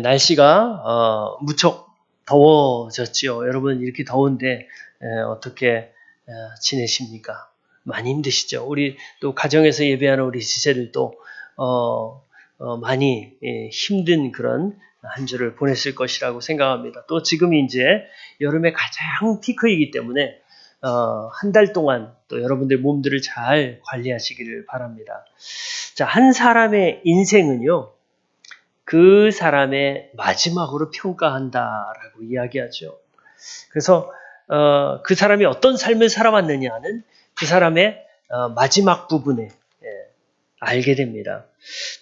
날씨가 무척 더워졌지요. 여러분 이렇게 더운데 어떻게 지내십니까? 많이 힘드시죠? 우리 또 가정에서 예배하는 우리 지체들도 많이 힘든 그런 한 주를 보냈을 것이라고 생각합니다. 또 지금이 이제 여름의 가장 피크이기 때문에 한 달 동안 또 여러분들 몸들을 잘 관리하시기를 바랍니다. 자, 한 사람의 인생은요, 그 사람의 마지막으로 평가한다라고 이야기하죠. 그래서 그 사람이 어떤 삶을 살아왔느냐는 그 사람의 마지막 부분에 알게 됩니다.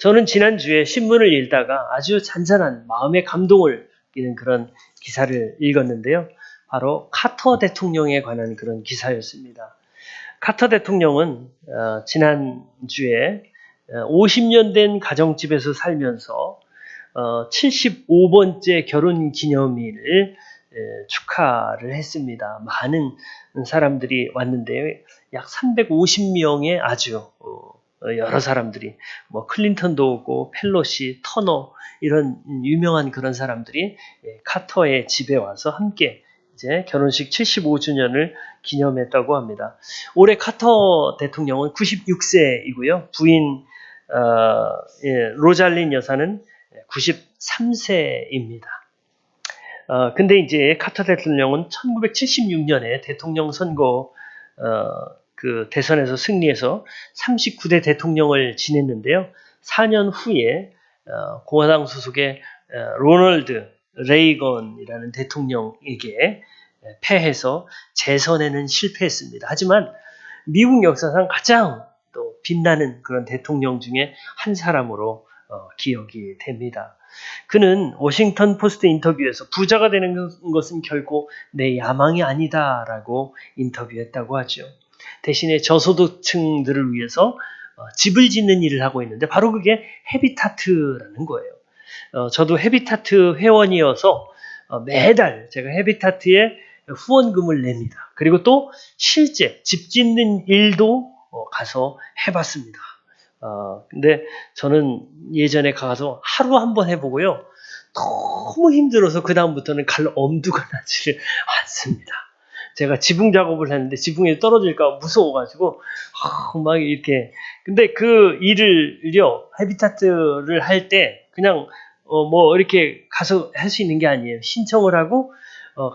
저는 지난주에 신문을 읽다가 아주 잔잔한 마음의 감동을 이는 그런 기사를 읽었는데요. 바로 카터 대통령에 관한 그런 기사였습니다. 카터 대통령은 지난주에 50년 된 가정집에서 살면서 75번째 결혼 기념일을 축하를 했습니다. 많은 사람들이 왔는데요. 약 350명의 아주 여러 사람들이 뭐 클린턴도 오고 펠로시, 터너 이런 유명한 그런 사람들이 카터의 집에 와서 함께 이제 결혼식 75주년을 기념했다고 합니다. 올해 카터 대통령은 96세이고요. 부인 로잘린 여사는 93세입니다. 근데 이제 카터 대통령은 1976년에 대통령 선거 그 대선에서 승리해서 39대 대통령을 지냈는데요. 4년 후에 공화당 소속의 로널드 레이건이라는 대통령에게 패해서 재선에는 실패했습니다. 하지만 미국 역사상 가장 또 빛나는 그런 대통령 중에 한 사람으로 기억이 됩니다. 그는 워싱턴 포스트 인터뷰에서 부자가 되는 것은 결코 내 야망이 아니다라고 인터뷰했다고 하죠. 대신에 저소득층들을 위해서 집을 짓는 일을 하고 있는데 바로 그게 헤비타트라는 거예요. 저도 헤비타트 회원이어서 매달 제가 헤비타트에 후원금을 냅니다. 그리고 또 실제 집 짓는 일도 가서 해봤습니다. 근데 저는 예전에 가서 하루 한번 해보고요. 너무 힘들어서 그다음부터는 갈 엄두가 나지를 않습니다. 제가 지붕 작업을 했는데 지붕에 떨어질까 무서워가지고 막 이렇게 근데 그 일을요 헤비타트를 할 때 그냥 뭐 이렇게 가서 할 수 있는 게 아니에요. 신청을 하고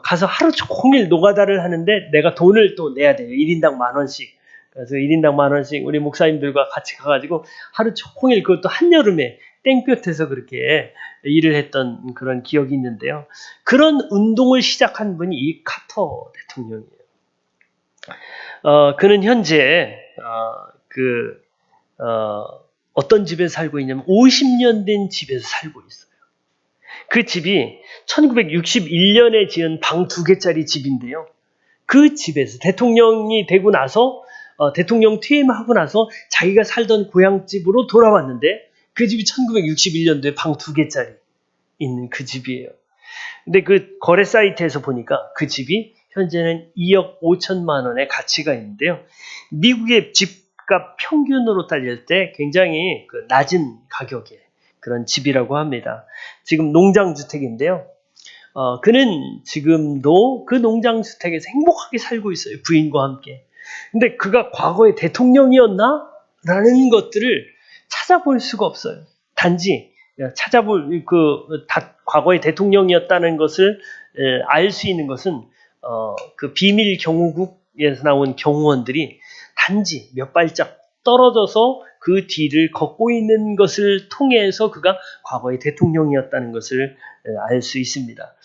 가서 하루 종일 노가다를 하는데 내가 돈을 또 내야 돼요. 1인당 10,000원씩. 그래서 1인당 10,000원씩 우리 목사님들과 같이 가가지고 하루 종일 그것도 한여름에 땡볕에서 그렇게 일을 했던 그런 기억이 있는데요. 그런 운동을 시작한 분이 이 카터 대통령이에요. 그는 현재 어떤 집에서 살고 있냐면 50년 된 집에서 살고 있어요. 그 집이 1961년에 지은 방 2개짜리 집인데요. 그 집에서 대통령이 되고 나서 대통령 퇴임하고 나서 자기가 살던 고향집으로 돌아왔는데 그 집이 1961년도에 방 2개짜리 있는 그 집이에요. 근데 그 거래 사이트에서 보니까 그 집이 현재는 2억 5천만 원의 가치가 있는데요. 미국의 집값 평균으로 따질 때 굉장히 낮은 가격의 그런 집이라고 합니다. 지금 농장주택인데요. 그는 지금도 그 농장주택에서 행복하게 살고 있어요. 부인과 함께. 근데 그가 과거에 대통령이었나? 라는 것들을 찾아볼 수가 없어요. 단지 찾아볼 과거의 대통령이었다는 것을 알 수 있는 것은 그 비밀 경호국에서 나온 경호원들이 단지 몇 발짝 떨어져서 그 뒤를 걷고 있는 것을 통해서 그가 과거의 대통령이었다는 것을 알 수 있습니다.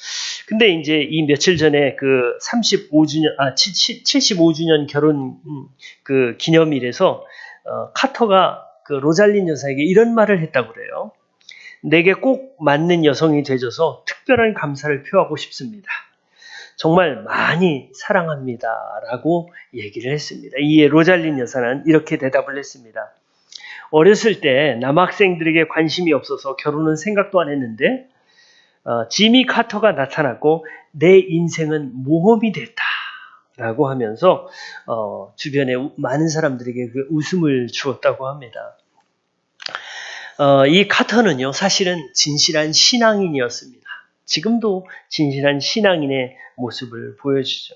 근데 이제 이 며칠 전에 그 75주년 결혼 그 기념일에서 카터가 그 로잘린 여사에게 이런 말을 했다고 그래요. 내게 꼭 맞는 여성이 되줘서 특별한 감사를 표하고 싶습니다. 정말 많이 사랑합니다. 라고 얘기를 했습니다. 이에 로잘린 여사는 이렇게 대답을 했습니다. 어렸을 때 남학생들에게 관심이 없어서 결혼은 생각도 안 했는데 지미 카터가 나타났고 내 인생은 모험이 됐다. 라고 하면서 주변에 많은 사람들에게 그 웃음을 주었다고 합니다. 이 카터는요, 사실은 진실한 신앙인이었습니다. 지금도 진실한 신앙인의 모습을 보여주죠.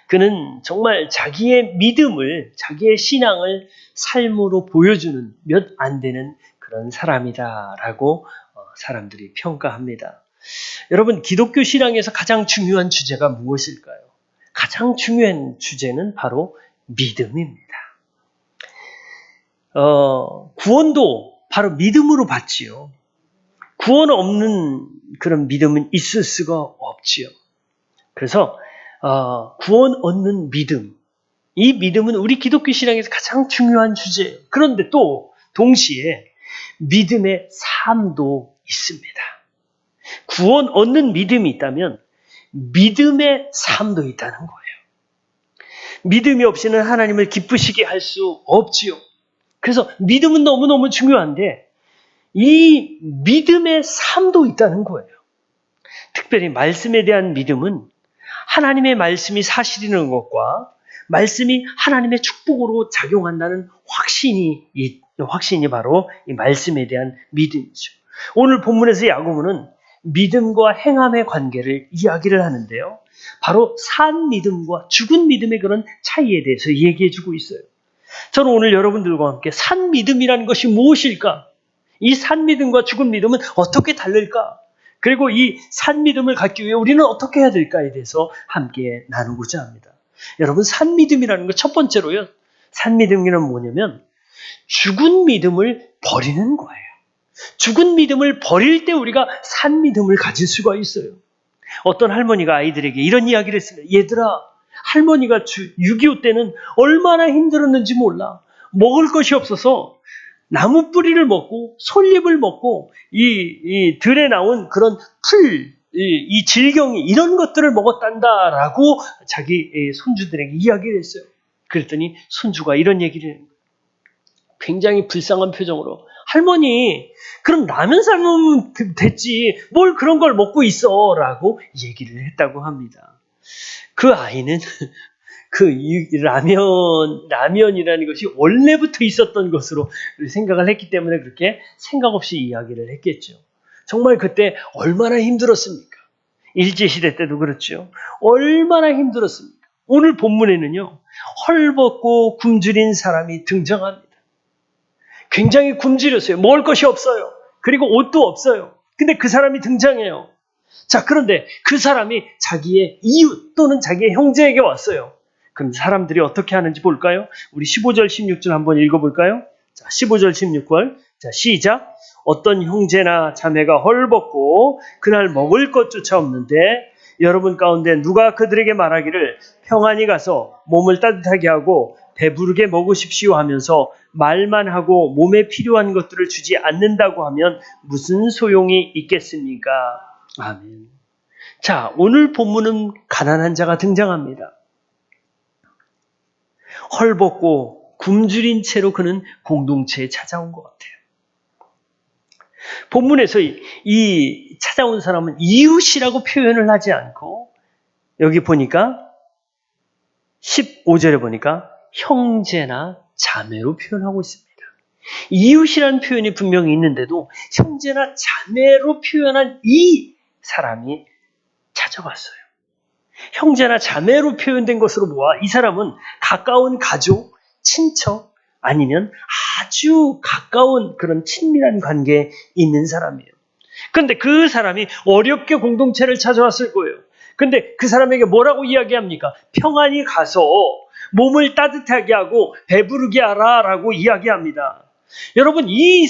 그는 정말 자기의 믿음을, 자기의 신앙을 삶으로 보여주는 몇 안 되는 그런 사람이다라고 사람들이 평가합니다. 여러분, 기독교 신앙에서 가장 중요한 주제가 무엇일까요? 가장 중요한 주제는 바로 믿음입니다. 구원도 바로 믿음으로 받지요. 구원 없는 그런 믿음은 있을 수가 없지요. 그래서 구원 얻는 믿음, 이 믿음은 우리 기독교 신앙에서 가장 중요한 주제예요. 그런데 또 동시에 믿음의 삶도 있습니다. 구원 얻는 믿음이 있다면 믿음의 삶도 있다는 거예요. 믿음이 없이는 하나님을 기쁘시게 할 수 없지요. 그래서 믿음은 너무너무 중요한데 이 믿음의 삶도 있다는 거예요. 특별히 말씀에 대한 믿음은 하나님의 말씀이 사실이라는 것과 말씀이 하나님의 축복으로 작용한다는 확신이 바로 이 말씀에 대한 믿음이죠. 오늘 본문에서 야고보는 믿음과 행함의 관계를 이야기를 하는데요. 바로 산 믿음과 죽은 믿음의 그런 차이에 대해서 얘기해 주고 있어요. 저는 오늘 여러분들과 함께 산 믿음이라는 것이 무엇일까? 이 산 믿음과 죽은 믿음은 어떻게 다를까? 그리고 이 산 믿음을 갖기 위해 우리는 어떻게 해야 될까에 대해서 함께 나누고자 합니다. 여러분, 산 믿음이라는 것 첫 번째로요. 산 믿음이란 뭐냐면 죽은 믿음을 버리는 거예요. 죽은 믿음을 버릴 때 우리가 산 믿음을 가질 수가 있어요. 어떤 할머니가 아이들에게 이런 이야기를 했습니다. 얘들아, 할머니가 6.25 때는 얼마나 힘들었는지 몰라. 먹을 것이 없어서 나무 뿌리를 먹고 솔잎을 먹고 이 들에 나온 그런 풀, 이 질경이 이런 것들을 먹었단다라고 자기 손주들에게 이야기를 했어요. 그랬더니 손주가 이런 얘기를 해요. 굉장히 불쌍한 표정으로 할머니, 그럼 라면 삶으면 됐지 뭘 그런 걸 먹고 있어 라고 얘기를 했다고 합니다. 그 아이는 그 라면이라는 것이 원래부터 있었던 것으로 생각을 했기 때문에 그렇게 생각 없이 이야기를 했겠죠. 정말 그때 얼마나 힘들었습니까? 일제시대 때도 그렇죠. 얼마나 힘들었습니까? 오늘 본문에는요, 헐벗고 굶주린 사람이 등장합니다. 굉장히 굶주렸어요. 먹을 것이 없어요. 그리고 옷도 없어요. 근데 그 사람이 등장해요. 자, 그런데 그 사람이 자기의 이웃 또는 자기의 형제에게 왔어요. 그럼 사람들이 어떻게 하는지 볼까요? 우리 15절, 16절 한번 읽어볼까요? 자, 15절, 16절. 자, 시작. 어떤 형제나 자매가 헐벗고 그날 먹을 것조차 없는데 여러분 가운데 누가 그들에게 말하기를 평안히 가서 몸을 따뜻하게 하고 배부르게 먹으십시오 하면서 말만 하고 몸에 필요한 것들을 주지 않는다고 하면 무슨 소용이 있겠습니까? 아멘. 자, 오늘 본문은 가난한 자가 등장합니다. 헐벗고 굶주린 채로 그는 공동체에 찾아온 것 같아요. 본문에서 이 찾아온 사람은 이웃이라고 표현을 하지 않고 여기 보니까 15절에 보니까 형제나 자매로 표현하고 있습니다. 이웃이라는 표현이 분명히 있는데도 형제나 자매로 표현한 이 사람이 찾아왔어요. 형제나 자매로 표현된 것으로 보아 이 사람은 가까운 가족, 친척 아니면 아주 가까운 그런 친밀한 관계에 있는 사람이에요. 그런데 그 사람이 어렵게 공동체를 찾아왔을 거예요. 근데 그 사람에게 뭐라고 이야기합니까? 평안히 가서 몸을 따뜻하게 하고 배부르게 하라라고 이야기합니다. 여러분, 이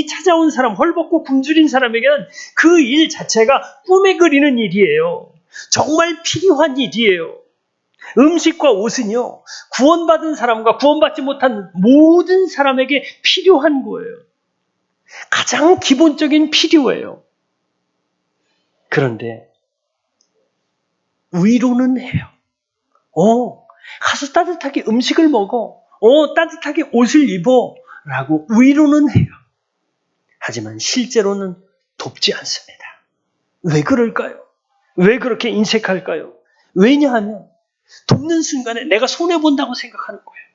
찾아온 사람, 헐벗고 굶주린 사람에게는 그 일 자체가 꿈에 그리는 일이에요. 정말 필요한 일이에요. 음식과 옷은요, 구원받은 사람과 구원받지 못한 모든 사람에게 필요한 거예요. 가장 기본적인 필요예요. 그런데 위로는 해요. 가서 따뜻하게 음식을 먹어. 따뜻하게 옷을 입어. 라고 위로는 해요. 하지만 실제로는 돕지 않습니다. 왜 그럴까요? 왜 그렇게 인색할까요? 왜냐하면 돕는 순간에 내가 손해본다고 생각하는 거예요.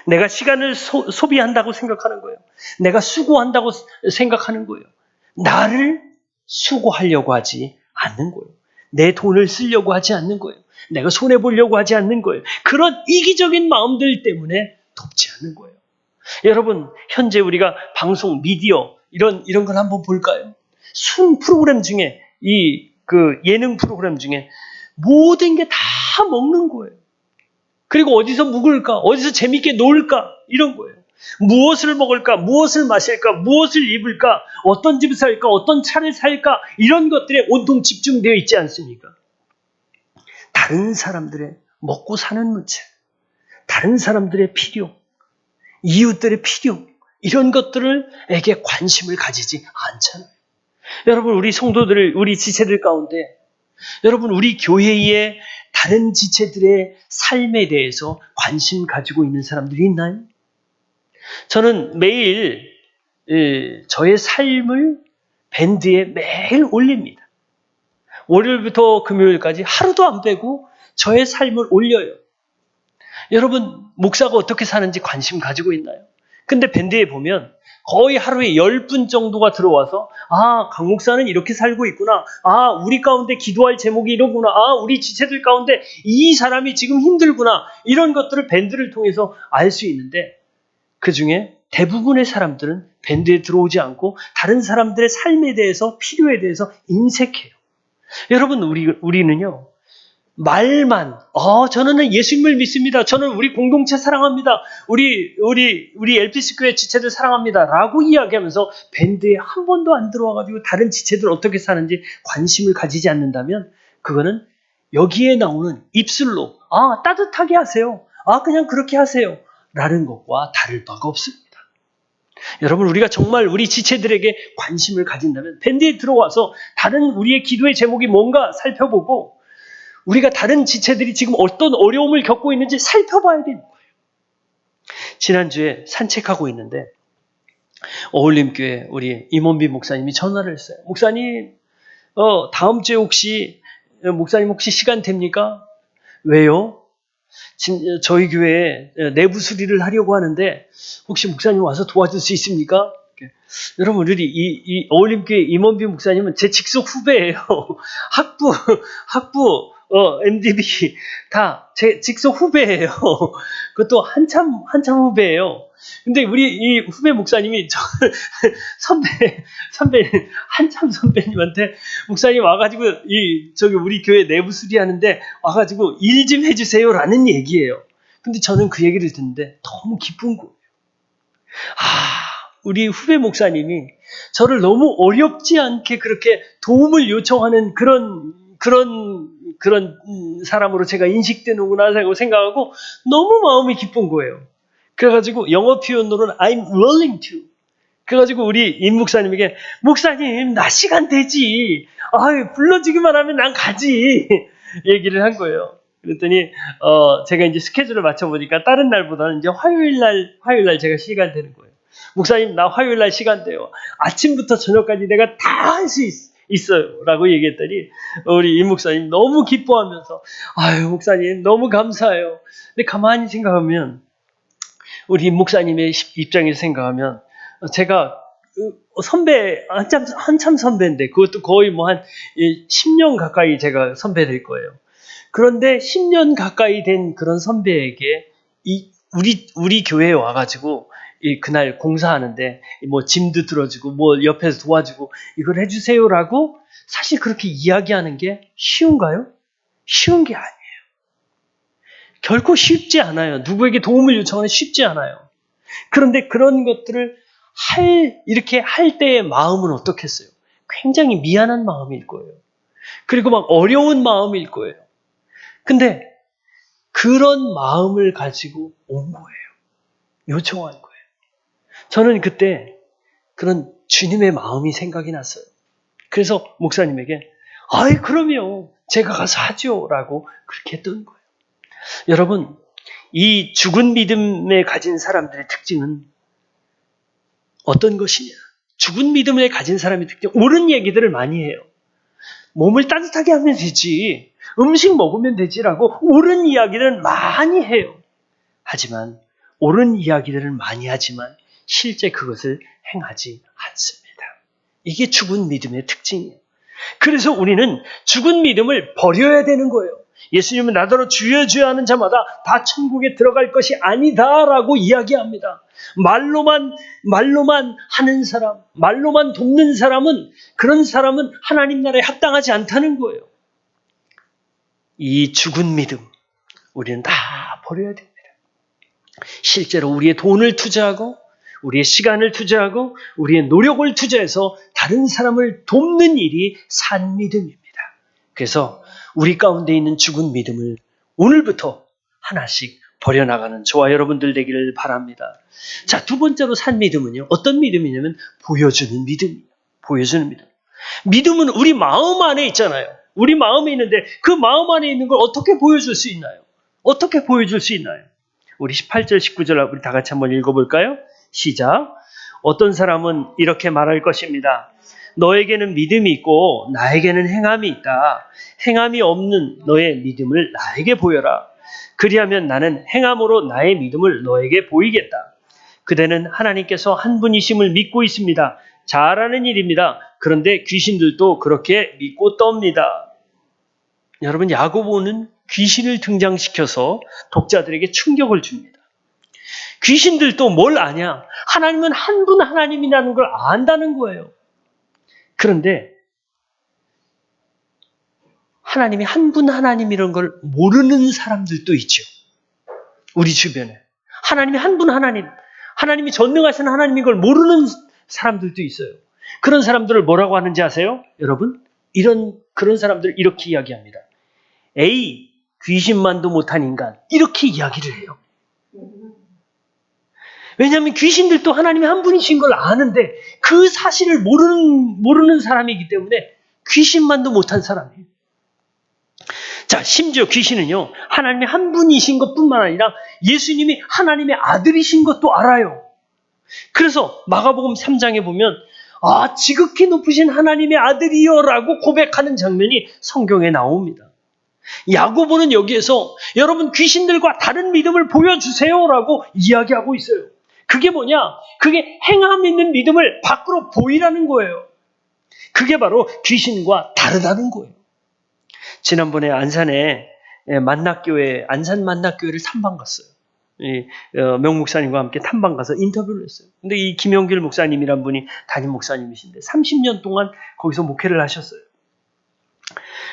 내가 시간을 소비한다고 생각하는 거예요. 내가 수고한다고 생각하는 거예요. 나를 수고하려고 하지 않는 거예요. 내 돈을 쓰려고 하지 않는 거예요. 내가 손해보려고 하지 않는 거예요. 그런 이기적인 마음들 때문에 돕지 않는 거예요. 여러분, 현재 우리가 방송, 미디어, 이런 걸 한번 볼까요? 순 프로그램 중에, 예능 프로그램 중에 모든 게 다 먹는 거예요. 그리고 어디서 묵을까? 어디서 재밌게 놀까? 이런 거예요. 무엇을 먹을까? 무엇을 마실까? 무엇을 입을까? 어떤 집을 살까? 어떤 차를 살까? 이런 것들에 온통 집중되어 있지 않습니까? 다른 사람들의 먹고 사는 문제, 다른 사람들의 필요, 이웃들의 필요, 이런 것들에게 관심을 가지지 않잖아요. 여러분, 우리 성도들, 우리 지체들 가운데, 여러분, 우리 교회의 다른 지체들의 삶에 대해서 관심 가지고 있는 사람들이 있나요? 저는 매일 저의 삶을 밴드에 매일 올립니다. 월요일부터 금요일까지 하루도 안 빼고 저의 삶을 올려요. 여러분, 목사가 어떻게 사는지 관심 가지고 있나요? 근데 밴드에 보면 거의 하루에 10분 정도가 들어와서 강 목사는 이렇게 살고 있구나. 우리 가운데 기도할 제목이 이러구나. 우리 지체들 가운데 이 사람이 지금 힘들구나. 이런 것들을 밴드를 통해서 알 수 있는데 그 중에 대부분의 사람들은 밴드에 들어오지 않고 다른 사람들의 삶에 대해서, 필요에 대해서 인색해요. 여러분, 우리는요, 말만, 저는 예수님을 믿습니다. 저는 우리 공동체 사랑합니다. 우리 LPC 교회 지체들 사랑합니다. 라고 이야기하면서 밴드에 한 번도 안 들어와가지고 다른 지체들 어떻게 사는지 관심을 가지지 않는다면 그거는 여기에 나오는 입술로, 따뜻하게 하세요. 그냥 그렇게 하세요. 라는 것과 다를 바가 없습니다. 여러분, 우리가 정말 우리 지체들에게 관심을 가진다면 밴드에 들어와서 다른 우리의 기도의 제목이 뭔가 살펴보고 우리가 다른 지체들이 지금 어떤 어려움을 겪고 있는지 살펴봐야 되는 거예요. 지난주에 산책하고 있는데 어울림교회 우리 임원빈 목사님이 전화를 했어요. 목사님, 다음 주에 목사님 혹시 시간 됩니까? 왜요? 저희 교회에 내부 수리를 하려고 하는데 혹시 목사님 와서 도와줄 수 있습니까? 여러분, 우리 이 어울림교회 임원빈 목사님은 제 직속 후배예요. 학부 MDB 다 제 직속 후배예요. 그것도 한참 후배예요. 근데 우리 이 후배 목사님이 한참 선배님한테 목사님 와가지고 우리 교회 내부 수리하는데 와가지고 일 좀 해주세요라는 얘기예요. 근데 저는 그 얘기를 듣는데 너무 기쁜 거예요. 우리 후배 목사님이 저를 너무 어렵지 않게 그렇게 도움을 요청하는 그런 사람으로 제가 인식되는구나 생각하고 너무 마음이 기쁜 거예요. 그래가지고 영어 표현으로는 I'm willing to. 그래가지고 우리 임 목사님에게 목사님 나 시간 되지. 불러주기만 하면 난 가지. 얘기를 한 거예요. 그랬더니 제가 이제 스케줄을 맞춰보니까 다른 날보다는 이제 화요일 날 제가 시간 되는 거예요. 목사님 나 화요일 날 시간 돼요. 아침부터 저녁까지 내가 다 할 수 있어요. 라고 얘기했더니 우리 임 목사님 너무 기뻐하면서 목사님 너무 감사해요. 근데 가만히 생각하면 우리 임 목사님의 입장에서 생각하면 제가 선배 한참 선배인데 그것도 거의 한 10년 가까이 제가 선배 될 거예요. 그런데 10년 가까이 된 그런 선배에게 우리 교회에 와가지고 그날 공사하는데 짐도 들어주고 옆에서 도와주고 이걸 해주세요라고 사실 그렇게 이야기하는 게 쉬운가요? 쉬운 게 아니에요. 결코 쉽지 않아요. 누구에게 도움을 요청하는 쉽지 않아요. 그런데 그런 것들을 이렇게 할 때의 마음은 어떻겠어요? 굉장히 미안한 마음일 거예요. 그리고 막 어려운 마음일 거예요. 근데 그런 마음을 가지고 온 거예요. 요청한 거예요. 저는 그때 그런 주님의 마음이 생각이 났어요. 그래서 목사님에게 그럼요. 제가 가서 하죠. 라고 그렇게 했던 거예요. 여러분, 이 죽은 믿음에 가진 사람들의 특징은 어떤 것이냐? 죽은 믿음에 가진 사람의 특징, 옳은 얘기들을 많이 해요. 몸을 따뜻하게 하면 되지. 음식 먹으면 되지라고 옳은 이야기를 많이 해요. 하지만 옳은 이야기들을 많이 하지만 실제 그것을 행하지 않습니다. 이게 죽은 믿음의 특징이에요. 그래서 우리는 죽은 믿음을 버려야 되는 거예요. 예수님은 나더러 주여 주여 하는 자마다 다 천국에 들어갈 것이 아니다라고 이야기합니다. 말로만 하는 사람, 말로만 돕는 사람은, 그런 사람은 하나님 나라에 합당하지 않다는 거예요. 이 죽은 믿음 우리는 다 버려야 됩니다. 실제로 우리의 돈을 투자하고 우리의 시간을 투자하고 우리의 노력을 투자해서 다른 사람을 돕는 일이 산 믿음입니다. 그래서 우리 가운데 있는 죽은 믿음을 오늘부터 하나씩 버려나가는 저와 여러분들 되기를 바랍니다. 자, 두 번째로 산 믿음은요. 어떤 믿음이냐면 보여주는 믿음이에요. 보여주는 믿음. 믿음은 우리 마음 안에 있잖아요. 우리 마음에 있는데 그 마음 안에 있는 걸 어떻게 보여줄 수 있나요? 어떻게 보여줄 수 있나요? 우리 18절, 19절 우리 다 같이 한번 읽어볼까요? 시작. 어떤 사람은 이렇게 말할 것입니다. 너에게는 믿음이 있고 나에게는 행함이 있다. 행함이 없는 너의 믿음을 나에게 보여라. 그리하면 나는 행함으로 나의 믿음을 너에게 보이겠다. 그대는 하나님께서 한 분이심을 믿고 있습니다. 잘하는 일입니다. 그런데 귀신들도 그렇게 믿고 떱니다. 여러분, 야고보는 귀신을 등장시켜서 독자들에게 충격을 줍니다. 귀신들도 뭘 아냐? 하나님은 한 분 하나님이라는 걸 안다는 거예요. 그런데 하나님이 한 분 하나님이라는 걸 모르는 사람들도 있죠. 우리 주변에. 하나님이 한 분 하나님, 하나님이 전능하신 하나님인 걸 모르는 사람들도 있어요. 그런 사람들을 뭐라고 하는지 아세요? 여러분, 그런 사람들 이렇게 이야기합니다. 에이, 귀신만도 못한 인간. 이렇게 이야기를 해요. 왜냐하면 귀신들도 하나님이 한 분이신 걸 아는데 그 사실을 모르는 사람이기 때문에 귀신만도 못한 사람이에요. 자, 심지어 귀신은요, 하나님이 한 분이신 것뿐만 아니라 예수님이 하나님의 아들이신 것도 알아요. 그래서 마가복음 3장에 보면 지극히 높으신 하나님의 아들이여 라고 고백하는 장면이 성경에 나옵니다. 야고보는 여기에서 여러분 귀신들과 다른 믿음을 보여주세요 라고 이야기하고 있어요. 그게 뭐냐? 그게 행함 있는 믿음을 밖으로 보이라는 거예요. 그게 바로 귀신과 다르다는 거예요. 지난번에 안산에 안산 만낙교회를 탐방 갔어요. 명 목사님과 함께 탐방 가서 인터뷰를 했어요. 근데 이 김영길 목사님이란 분이 담임 목사님이신데 30년 동안 거기서 목회를 하셨어요.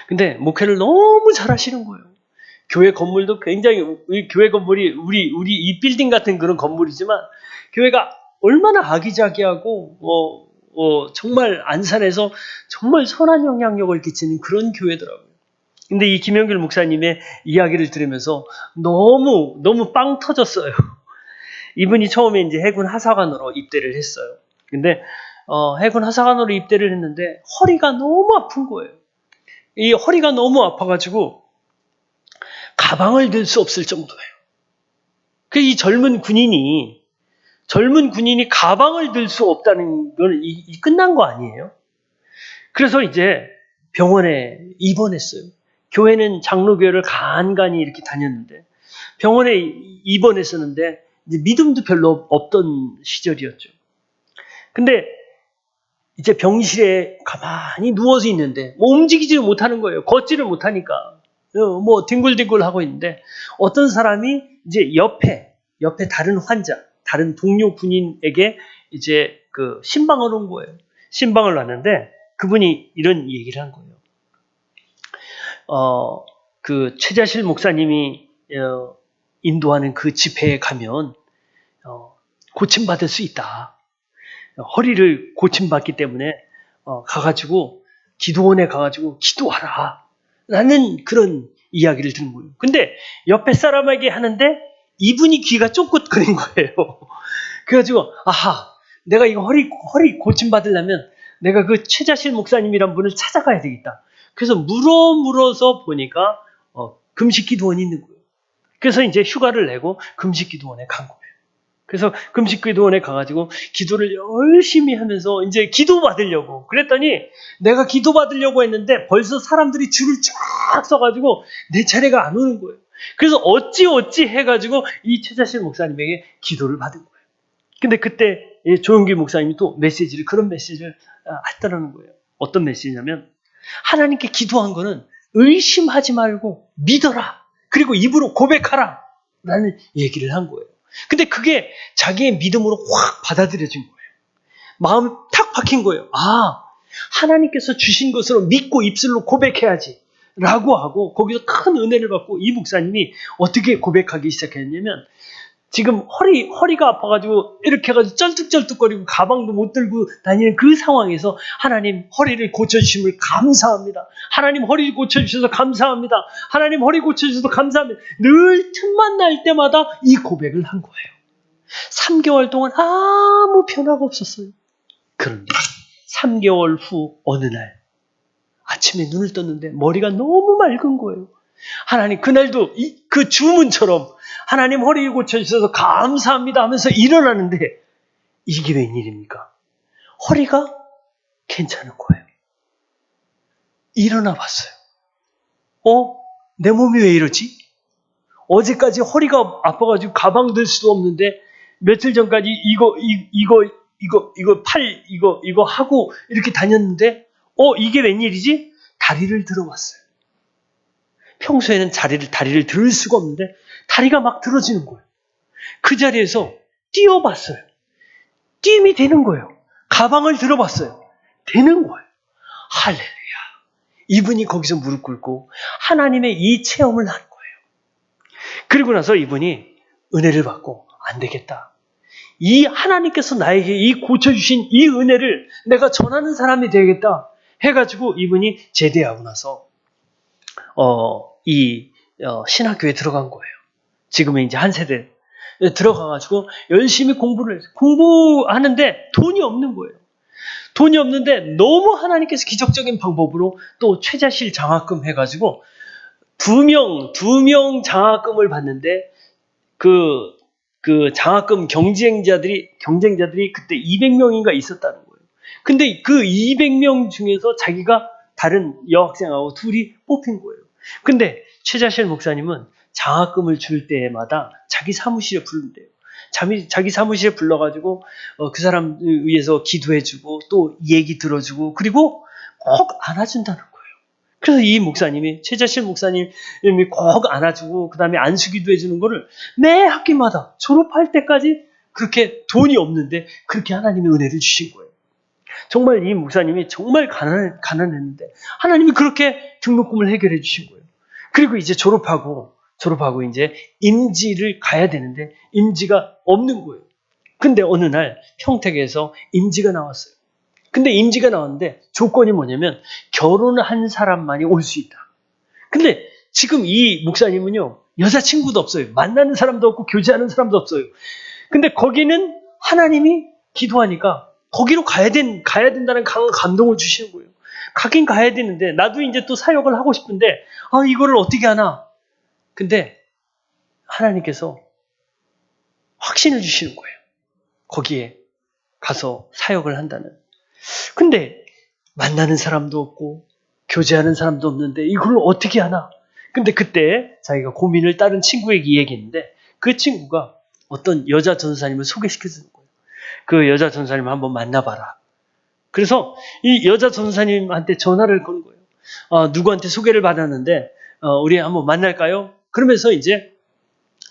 근데 목회를 너무 잘하시는 거예요. 교회 건물도 굉장히, 교회 건물이 우리 이 빌딩 같은 그런 건물이지만 교회가 얼마나 아기자기하고 정말 안산에서 정말 선한 영향력을 끼치는 그런 교회더라고요. 근데 이 김영길 목사님의 이야기를 들으면서 너무 빵 터졌어요. 이분이 처음에 이제 해군 하사관으로 입대를 했어요. 근데 해군 하사관으로 입대를 했는데 허리가 너무 아픈 거예요. 이 허리가 너무 아파가지고 가방을 들 수 없을 정도예요. 이 젊은 군인이 가방을 들 수 없다는 건 끝난 거 아니에요? 그래서 이제 병원에 입원했어요. 교회는 장로교회를 간간히 이렇게 다녔는데 병원에 입원했었는데 이제 믿음도 별로 없던 시절이었죠. 근데 이제 병실에 가만히 누워서 있는데 움직이지를 못하는 거예요. 걷지를 못하니까 뒹굴뒹굴 하고 있는데 어떤 사람이 이제 옆에 다른 환자, 다른 동료 군인에게 이제 그 신방을 온 거예요. 신방을 놨는데 그분이 이런 얘기를 한 거예요. 그 최자실 목사님이 인도하는 그 집회에 가면 고침받을 수 있다. 허리를 고침받기 때문에 가가지고 기도원에 가가지고 기도하라 라는 그런 이야기를 듣는 거예요. 근데 옆에 사람에게 하는데 이분이 귀가 쫑긋거린 거예요. 그래가지고 내가 이거 허리 고침받으려면 내가 그 최자실 목사님이란 분을 찾아가야 되겠다. 그래서 물어서 보니까 금식 기도원이 있는 거예요. 그래서 이제 휴가를 내고 금식 기도원에 간 거예요. 그래서 금식 기도원에 가가지고 기도를 열심히 하면서 이제 기도 받으려고 그랬더니 내가 기도 받으려고 했는데 벌써 사람들이 줄을 쫙 서가지고 내 차례가 안 오는 거예요. 그래서 어찌 해가지고 이 최자실 목사님에게 기도를 받은 거예요. 근데 그때 조용기 목사님이 또 그런 메시지를 했다는 거예요. 어떤 메시지냐면, 하나님께 기도한 거는 의심하지 말고 믿어라. 그리고 입으로 고백하라. 라는 얘기를 한 거예요. 근데 그게 자기의 믿음으로 확 받아들여진 거예요. 마음이 탁 박힌 거예요. 하나님께서 주신 것으로 믿고 입술로 고백해야지. 라고 하고 거기서 큰 은혜를 받고, 이 목사님이 어떻게 고백하기 시작했냐면, 지금 허리가 아파가지고 이렇게 해가지고 쩔뚝쩔뚝거리고 가방도 못 들고 다니는 그 상황에서, 하나님 허리를 고쳐주심을 감사합니다. 하나님 허리 고쳐주셔서 감사합니다. 하나님 허리 고쳐주셔서 감사합니다. 늘 틈만 날 때마다 이 고백을 한 거예요. 3개월 동안 아무 변화가 없었어요. 그런데 3개월 후 어느 날 아침에 눈을 떴는데 머리가 너무 맑은 거예요. 하나님, 그날도 그 주문처럼 하나님 허리 고쳐주셔서 감사합니다 하면서 일어나는데, 이게 웬일입니까? 허리가 괜찮은 거예요. 일어나 봤어요. 내 몸이 왜 이러지? 어제까지 허리가 아파가지고 가방 들 수도 없는데, 며칠 전까지 이거 하고 이렇게 다녔는데, 이게 웬일이지? 다리를 들어봤어요. 평소에는 다리를 들 수가 없는데 다리가 막 들어지는 거예요. 그 자리에서 뛰어봤어요. 뛰임이 되는 거예요. 가방을 들어봤어요. 되는 거예요. 할렐루야. 이분이 거기서 무릎 꿇고 하나님의 이 체험을 한 거예요. 그리고 나서 이분이 은혜를 받고, 안 되겠다. 이 하나님께서 나에게 이 고쳐주신 이 은혜를 내가 전하는 사람이 되겠다 해가지고, 이분이 제대하고 나서 신학교에 들어간 거예요. 지금은 이제 한 세대 들어가가지고 열심히 공부하는데 돈이 없는 거예요. 돈이 없는데 너무 하나님께서 기적적인 방법으로 또 최자실 장학금 해가지고 두 명 장학금을 받는데, 그 장학금 경쟁자들이 그때 200명인가 있었다는 거예요. 근데 그 200명 중에서 자기가 다른 여학생하고 둘이 뽑힌 거예요. 근데 최자실 목사님은 장학금을 줄 때마다 자기 사무실에 부른대요. 자기 사무실에 불러가지고 그 사람 위해서 기도해주고 또 얘기 들어주고, 그리고 꼭 안아준다는 거예요. 그래서 이 목사님이, 최자실 목사님이 꼭 안아주고 그 다음에 안수기도 해주는 거를 매 학기마다 졸업할 때까지, 그렇게 돈이 없는데 그렇게 하나님의 은혜를 주신 거예요. 정말 이 목사님이 정말 가난했는데 하나님이 그렇게 등록금을 해결해 주신 거예요. 그리고 이제 졸업하고 이제 임지를 가야 되는데 임지가 없는 거예요. 근데 어느 날 평택에서 임지가 나왔어요. 근데 임지가 나왔는데 조건이 뭐냐면, 결혼을 한 사람만이 올 수 있다. 근데 지금 이 목사님은요, 여자친구도 없어요. 만나는 사람도 없고 교제하는 사람도 없어요. 근데 거기는 하나님이 기도하니까 거기로 가야 된다는 강한 감동을 주시는 거예요. 가긴 가야 되는데, 나도 이제 또 사역을 하고 싶은데, 이거를 어떻게 하나? 근데 하나님께서 확신을 주시는 거예요. 거기에 가서 사역을 한다는. 근데 만나는 사람도 없고 교제하는 사람도 없는데 이걸 어떻게 하나? 근데 그때 자기가 고민을 다른 친구에게 얘기했는데, 그 친구가 어떤 여자 전사님을 소개시켜주는 거예요. 그 여자 전사님 한번 만나봐라. 그래서 이 여자 전사님한테 전화를 건 거예요. 누구한테 소개를 받았는데 우리 한번 만날까요? 그러면서 이제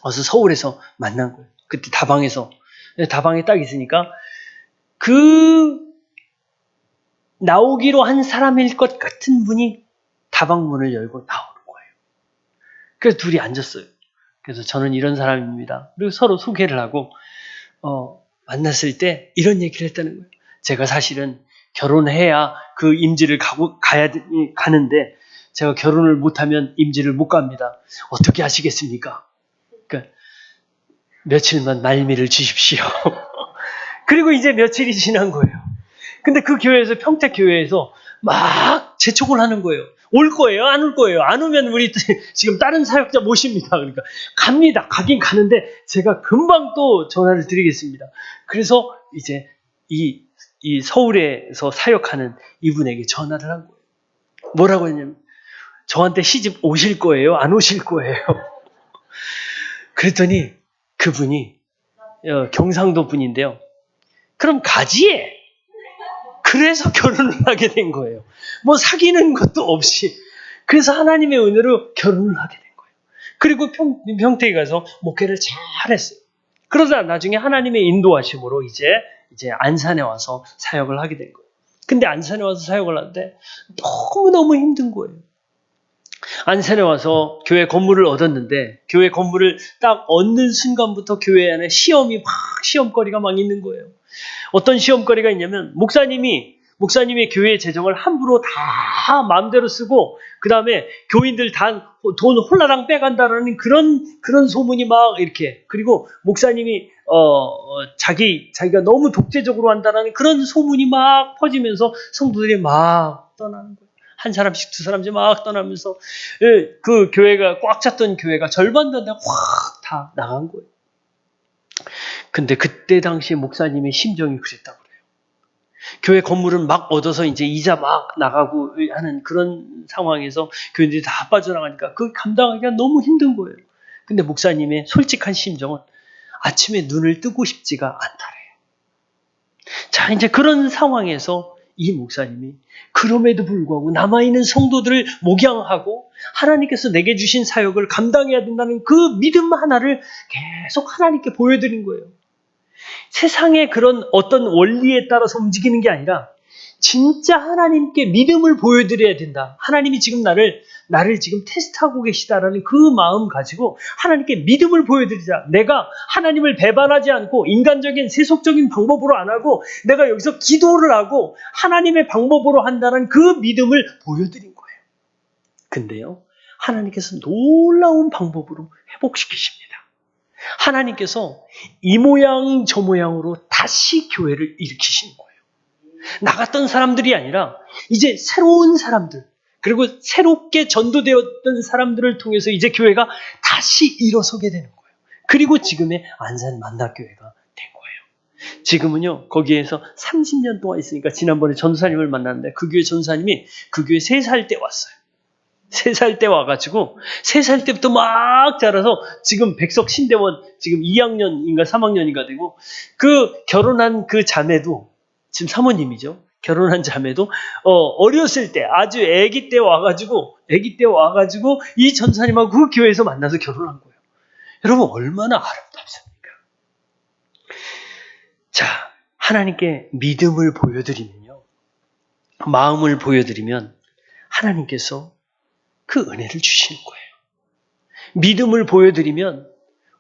와서 서울에서 만난 거예요. 그때 다방에 딱 있으니까 그 나오기로 한 사람일 것 같은 분이 다방 문을 열고 나오는 거예요. 그래서 둘이 앉았어요. 그래서 저는 이런 사람입니다. 그리고 서로 소개를 하고 만났을 때 이런 얘기를 했다는 거예요. 제가 사실은 결혼해야 그 임지를 가는데 제가 결혼을 못하면 임지를 못 갑니다. 어떻게 하시겠습니까? 그러니까 며칠만 말미를 주십시오. 그리고 이제 며칠이 지난 거예요. 근데 그 교회에서, 평택교회에서 막 재촉을 하는 거예요. 올 거예요? 안 올 거예요? 안 오면 우리 지금 다른 사역자 모십니다. 그러니까 갑니다. 가긴 가는데 제가 금방 또 전화를 드리겠습니다. 그래서 이제 이 서울에서 사역하는 이분에게 전화를 한 거예요. 뭐라고 했냐면, 저한테 시집 오실 거예요? 안 오실 거예요? 그랬더니 그분이 경상도 분인데요. 그럼 가지에. 그래서 결혼을 하게 된 거예요. 뭐 사귀는 것도 없이. 그래서 하나님의 은혜로 결혼을 하게 된 거예요. 그리고 평택에 가서 목회를 잘했어요. 그러다 나중에 하나님의 인도하심으로 이제 안산에 와서 사역을 하게 된 거예요. 근데 안산에 와서 사역을 하는데 너무너무 힘든 거예요. 안산에 와서 교회 건물을 얻었는데 교회 건물을 딱 얻는 순간부터 교회 안에 시험거리가 막 있는 거예요. 어떤 시험거리가 있냐면 목사님이 교회 재정을 함부로 다 마음대로 쓰고 그 다음에 교인들 다 돈 홀라당 빼간다라는 그런 소문이 막 이렇게, 그리고 목사님이 자기가 너무 독재적으로 한다라는 그런 소문이 막 퍼지면서 성도들이 막 떠나는 거예요. 한 사람씩 두 사람씩 막 떠나면서 그 교회가 꽉 찼던 교회가 절반 다 확 다 나간 거예요. 근데 그때 당시에 목사님의 심정이 그랬다고 그래요. 교회 건물은 막 얻어서 이제 이자 막 나가고 하는 그런 상황에서 교인들이 다 빠져나가니까 그 감당하기가 너무 힘든 거예요. 근데 목사님의 솔직한 심정은 아침에 눈을 뜨고 싶지가 않다래요. 자, 이제 그런 상황에서 이 목사님이 그럼에도 불구하고 남아있는 성도들을 목양하고 하나님께서 내게 주신 사역을 감당해야 된다는 그 믿음 하나를 계속 하나님께 보여드린 거예요. 세상의 그런 어떤 원리에 따라서 움직이는 게 아니라 진짜 하나님께 믿음을 보여드려야 된다. 하나님이 지금 나를 지금 테스트하고 계시다라는 그 마음 가지고 하나님께 믿음을 보여드리자. 내가 하나님을 배반하지 않고 인간적인 세속적인 방법으로 안 하고 내가 여기서 기도를 하고 하나님의 방법으로 한다는 그 믿음을 보여드린 거예요. 근데요, 하나님께서 놀라운 방법으로 회복시키십니다. 하나님께서 이 모양 저 모양으로 다시 교회를 일으키시는 거예요. 나갔던 사람들이 아니라 이제 새로운 사람들, 그리고 새롭게 전도되었던 사람들을 통해서 이제 교회가 다시 일어서게 되는 거예요. 그리고 지금의 안산 만나교회가 된 거예요. 지금은요, 거기에서 30년 동안 있으니까 지난번에 전사님을 만났는데 그 교회 전사님이 그 교회 3살 때 왔어요. 3살 때 와가지고 3살 때부터 막 자라서 지금 백석 신대원 지금 2학년인가 3학년인가 되고, 그 결혼한 그 자매도 지금 사모님이죠. 결혼한 자매도 어렸을 때 아주 아기 때 와가지고 이 전사님하고 그 교회에서 만나서 결혼한 거예요. 여러분 얼마나 아름답습니까? 자, 하나님께 믿음을 보여드리면요, 마음을 보여드리면 하나님께서 그 은혜를 주시는 거예요. 믿음을 보여드리면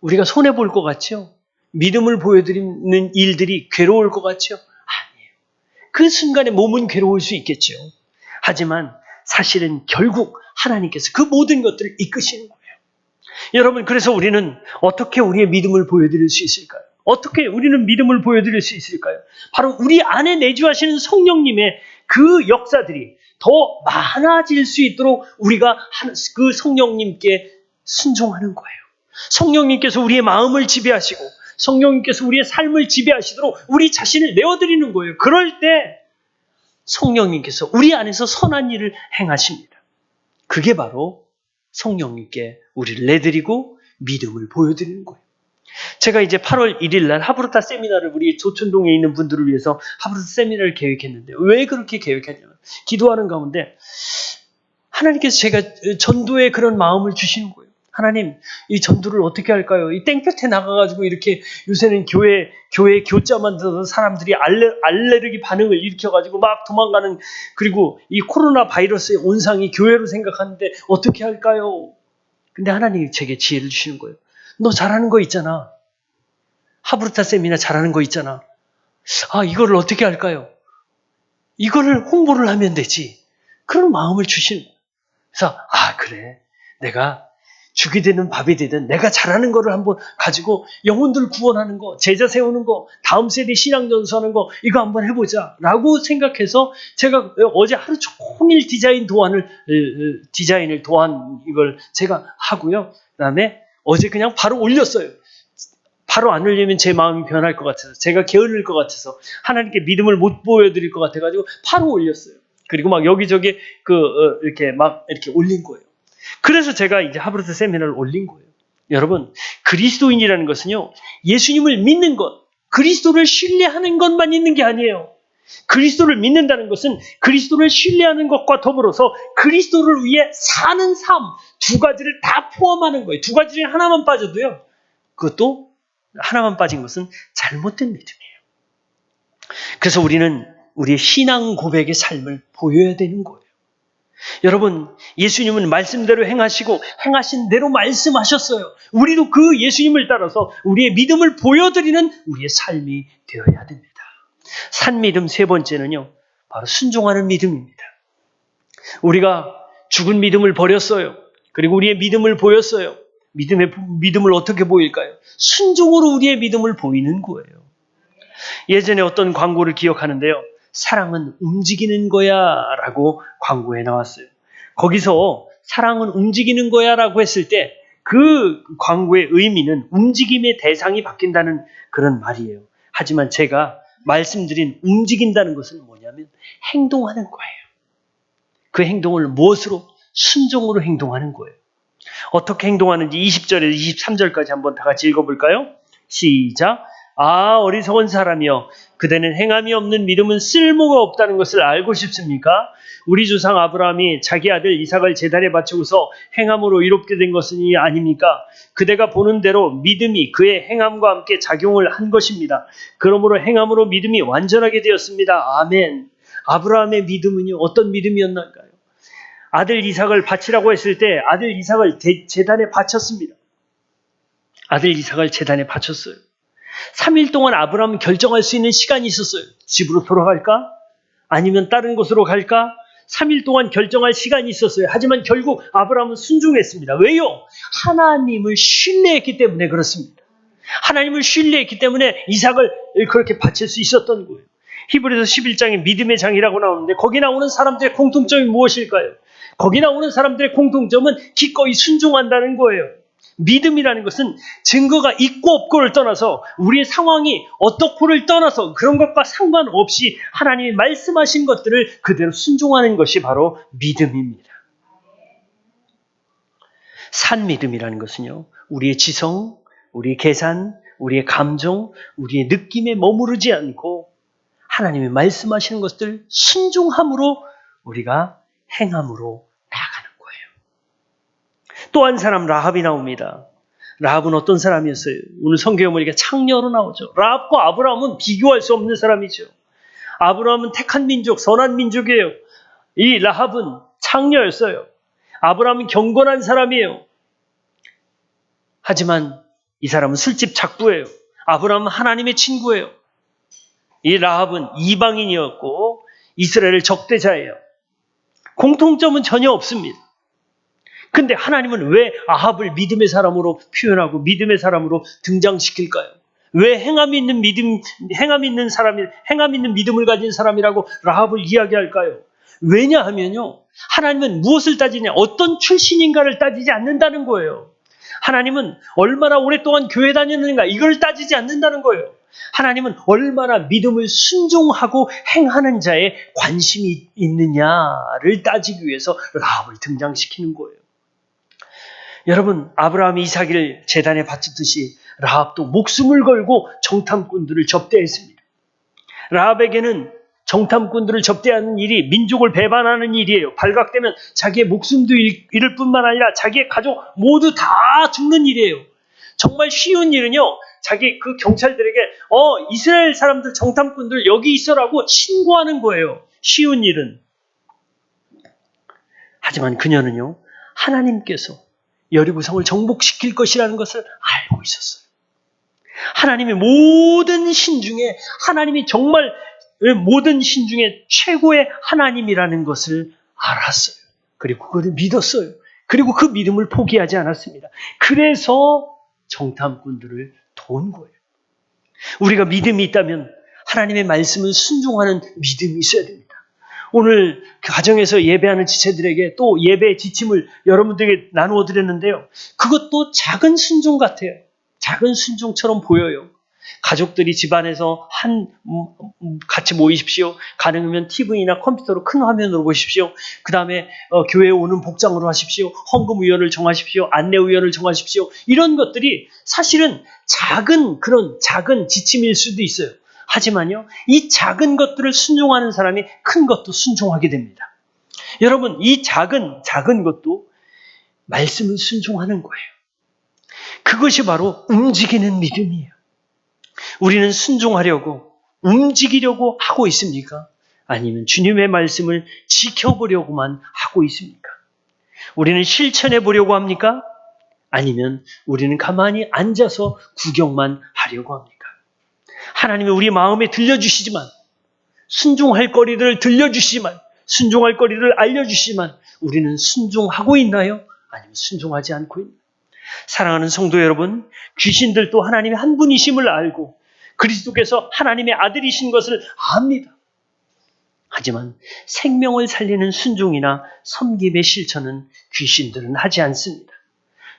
우리가 손해볼 것 같죠? 믿음을 보여드리는 일들이 괴로울 것 같죠? 아니에요. 그 순간에 몸은 괴로울 수 있겠죠. 하지만 사실은 결국 하나님께서 그 모든 것들을 이끄시는 거예요. 여러분, 그래서 우리는 어떻게 우리의 믿음을 보여드릴 수 있을까요? 어떻게 우리는 믿음을 보여드릴 수 있을까요? 바로 우리 안에 내주하시는 성령님의 그 역사들이 더 많아질 수 있도록 우리가 그 성령님께 순종하는 거예요. 성령님께서 우리의 마음을 지배하시고 성령님께서 우리의 삶을 지배하시도록 우리 자신을 내어드리는 거예요. 그럴 때 성령님께서 우리 안에서 선한 일을 행하십니다. 그게 바로 성령님께 우리를 내드리고 믿음을 보여드리는 거예요. 제가 이제 8월 1일 날 하브르타 세미나를, 우리 조천동에 있는 분들을 위해서 하브르타 세미나를 계획했는데, 왜 그렇게 계획했냐면 기도하는 가운데 하나님께서 제가 전도에 그런 마음을 주시는 거예요. 하나님, 이 전도를 어떻게 할까요? 이 땡볕에 나가가지고 이렇게 요새는 교회 교자만 들어서 사람들이 알레르기 반응을 일으켜가지고 막 도망가는, 그리고 이 코로나 바이러스의 온상이 교회로 생각하는데 어떻게 할까요? 근데 하나님이 제게 지혜를 주시는 거예요. 너 잘하는 거 있잖아. 하브르타 세미나 잘하는 거 있잖아. 아, 이거를 어떻게 할까요? 이거를 홍보를 하면 되지. 그런 마음을 주시는 거예요. 그래서 그래, 내가 죽이 되든 밥이 되든 내가 잘하는 거를 한번 가지고 영혼들 구원하는 거, 제자 세우는 거, 다음 세대 신앙 전수하는 거, 이거 한번 해보자 라고 생각해서 제가 어제 하루 종일 디자인을 도한 이걸 제가 하고요. 그 다음에 어제 그냥 바로 올렸어요. 바로 안 올리면 제 마음이 변할 것 같아서, 제가 게을릴 것 같아서, 하나님께 믿음을 못 보여드릴 것 같아가지고 바로 올렸어요. 그리고 막 여기저기 이렇게 올린 거예요. 그래서 제가 이제 하브르타 세미나를 올린 거예요. 여러분, 그리스도인이라는 것은요, 예수님을 믿는 것, 그리스도를 신뢰하는 것만 있는 게 아니에요. 그리스도를 믿는다는 것은 그리스도를 신뢰하는 것과 더불어서 그리스도를 위해 사는 삶, 두 가지를 다 포함하는 거예요. 두 가지 중에 하나만 빠져도요, 그것도 하나만 빠진 것은 잘못된 믿음이에요. 그래서 우리는 우리의 신앙 고백의 삶을 보여야 되는 거예요. 여러분, 예수님은 말씀대로 행하시고 행하신 대로 말씀하셨어요. 우리도 그 예수님을 따라서 우리의 믿음을 보여드리는 우리의 삶이 되어야 됩니다. 산 믿음 세 번째는요, 바로 순종하는 믿음입니다. 우리가 죽은 믿음을 버렸어요. 그리고 우리의 믿음을 보였어요. 믿음을 어떻게 보일까요? 순종으로 우리의 믿음을 보이는 거예요. 예전에 어떤 광고를 기억하는데요. 사랑은 움직이는 거야 라고 광고에 나왔어요. 거기서 사랑은 움직이는 거야 라고 했을 때 그 광고의 의미는 움직임의 대상이 바뀐다는 그런 말이에요. 하지만 제가 말씀드린 움직인다는 것은 뭐냐면 행동하는 거예요. 그 행동을 무엇으로? 순종으로 행동하는 거예요. 어떻게 행동하는지 20절에서 23절까지 한번 다 같이 읽어볼까요? 시작. 아, 어리석은 사람이여, 그대는 행함이 없는 믿음은 쓸모가 없다는 것을 알고 싶습니까? 우리 조상 아브라함이 자기 아들 이삭을 제단에 바치고서 행함으로 이롭게 된 것은 아닙니까? 그대가 보는 대로 믿음이 그의 행함과 함께 작용을 한 것입니다. 그러므로 행함으로 믿음이 완전하게 되었습니다. 아멘. 아브라함의 믿음은요, 어떤 믿음이었나요? 아들 이삭을 바치라고 했을 때 아들 이삭을 제단에 바쳤습니다. 아들 이삭을 제단에 바쳤어요. 3일 동안 아브라함은 결정할 수 있는 시간이 있었어요. 집으로 돌아갈까? 아니면 다른 곳으로 갈까? 3일 동안 결정할 시간이 있었어요. 하지만 결국 아브라함은 순종했습니다. 왜요? 하나님을 신뢰했기 때문에 그렇습니다. 하나님을 신뢰했기 때문에 이삭을 그렇게 바칠 수 있었던 거예요. 히브리서 11장에 믿음의 장이라고 나오는데 거기 나오는 사람들의 공통점이 무엇일까요? 거기 나오는 사람들의 공통점은 기꺼이 순종한다는 거예요. 믿음이라는 것은 증거가 있고 없고를 떠나서 우리의 상황이 어떻고를 떠나서 그런 것과 상관없이 하나님이 말씀하신 것들을 그대로 순종하는 것이 바로 믿음입니다. 산 믿음이라는 것은요, 우리의 지성, 우리의 계산, 우리의 감정, 우리의 느낌에 머무르지 않고 하나님이 말씀하시는 것들 순종함으로 우리가 행함으로 나아가는 거예요. 또 한 사람 라합이 나옵니다. 라합은 어떤 사람이었어요? 오늘 성경에 보니까 창녀로 나오죠. 라합과 아브라함은 비교할 수 없는 사람이죠. 아브라함은 택한 민족, 선한 민족이에요. 이 라합은 창녀였어요. 아브라함은 경건한 사람이에요. 하지만 이 사람은 술집 작부예요. 아브라함은 하나님의 친구예요. 이 라합은 이방인이었고 이스라엘 적대자예요. 공통점은 전혀 없습니다. 근데 하나님은 왜 아합을 믿음의 사람으로 표현하고 믿음의 사람으로 등장시킬까요? 왜 행함 있는 믿음을 가진 사람이라고 라합을 이야기할까요? 왜냐하면요, 하나님은 무엇을 따지냐, 어떤 출신인가를 따지지 않는다는 거예요. 하나님은 얼마나 오랫동안 교회 다녔는가, 이걸 따지지 않는다는 거예요. 하나님은 얼마나 믿음을 순종하고 행하는 자에 관심이 있느냐를 따지기 위해서 라합을 등장시키는 거예요. 여러분, 아브라함이 이삭을 제단에 바쳤듯이 라합도 목숨을 걸고 정탐꾼들을 접대했습니다. 라합에게는 정탐꾼들을 접대하는 일이 민족을 배반하는 일이에요. 발각되면 자기의 목숨도 잃을 뿐만 아니라 자기의 가족 모두 다 죽는 일이에요. 정말 쉬운 일은요, 자기 그 경찰들에게 이스라엘 사람들 정탐꾼들 여기 있어라고 신고하는 거예요. 쉬운 일은. 하지만 그녀는요, 하나님께서 여리고성을 정복시킬 것이라는 것을 알고 있었어요. 하나님의 모든 신 중에 하나님이 정말 모든 신 중에 최고의 하나님이라는 것을 알았어요. 그리고 그걸 믿었어요. 그리고 그 믿음을 포기하지 않았습니다. 그래서 정탐꾼들을 도운 거예요. 우리가 믿음이 있다면 하나님의 말씀을 순종하는 믿음이 있어야 됩니다. 오늘 가정에서 예배하는 지체들에게 또 예배의 지침을 여러분들에게 나누어 드렸는데요. 그것도 작은 순종 같아요. 작은 순종처럼 보여요. 가족들이 집안에서 같이 모이십시오. 가능하면 TV나 컴퓨터로 큰 화면으로 보십시오. 그 다음에 교회에 오는 복장으로 하십시오. 헌금위원을 정하십시오. 안내위원을 정하십시오. 이런 것들이 사실은 그런 작은 지침일 수도 있어요. 하지만요, 이 작은 것들을 순종하는 사람이 큰 것도 순종하게 됩니다. 여러분, 이 작은 것도 말씀을 순종하는 거예요. 그것이 바로 움직이는 믿음이에요. 우리는 순종하려고, 움직이려고 하고 있습니까? 아니면 주님의 말씀을 지켜보려고만 하고 있습니까? 우리는 실천해 보려고 합니까? 아니면 우리는 가만히 앉아서 구경만 하려고 합니까? 하나님이 우리 마음에 들려주시지만, 순종할 거리를 들려주시지만, 순종할 거리를 알려주시지만 우리는 순종하고 있나요? 아니면 순종하지 않고 있나요? 사랑하는 성도 여러분, 귀신들도 하나님의 한 분이심을 알고 그리스도께서 하나님의 아들이신 것을 압니다. 하지만 생명을 살리는 순종이나 섬김의 실천은 귀신들은 하지 않습니다.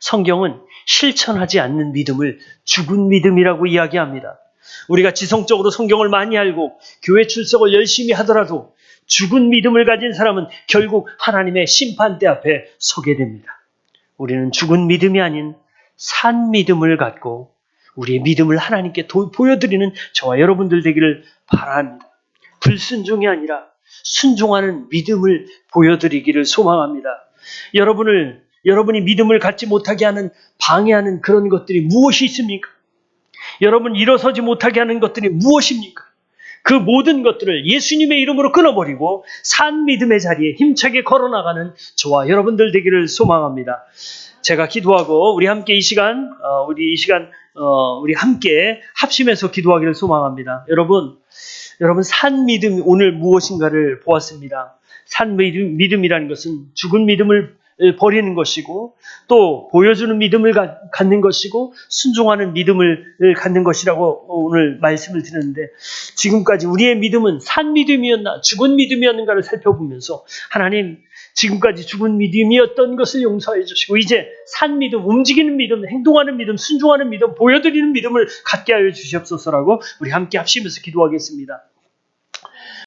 성경은 실천하지 않는 믿음을 죽은 믿음이라고 이야기합니다. 우리가 지성적으로 성경을 많이 알고 교회 출석을 열심히 하더라도 죽은 믿음을 가진 사람은 결국 하나님의 심판대 앞에 서게 됩니다. 우리는 죽은 믿음이 아닌 산 믿음을 갖고 우리의 믿음을 하나님께 보여드리는 저와 여러분들 되기를 바랍니다. 불순종이 아니라 순종하는 믿음을 보여드리기를 소망합니다. 여러분이 믿음을 갖지 못하게 하는, 방해하는 그런 것들이 무엇이 있습니까? 여러분 일어서지 못하게 하는 것들이 무엇입니까? 그 모든 것들을 예수님의 이름으로 끊어버리고 산 믿음의 자리에 힘차게 걸어나가는 저와 여러분들 되기를 소망합니다. 제가 기도하고 우리 함께 이 시간 우리 함께 합심해서 기도하기를 소망합니다. 여러분 산 믿음 오늘 무엇인가를 보았습니다. 산 믿음이라는 것은 죽은 믿음을 버리는 것이고 또 보여주는 믿음을 갖는 것이고 순종하는 믿음을 갖는 것이라고 오늘 말씀을 드렸는데, 지금까지 우리의 믿음은 산 믿음이었나 죽은 믿음이었는가를 살펴보면서 하나님, 지금까지 죽은 믿음이었던 것을 용서해 주시고 이제 산 믿음, 움직이는 믿음, 행동하는 믿음, 순종하는 믿음, 보여드리는 믿음을 갖게 하여 주시옵소서라고 우리 함께 합심해서 기도하겠습니다.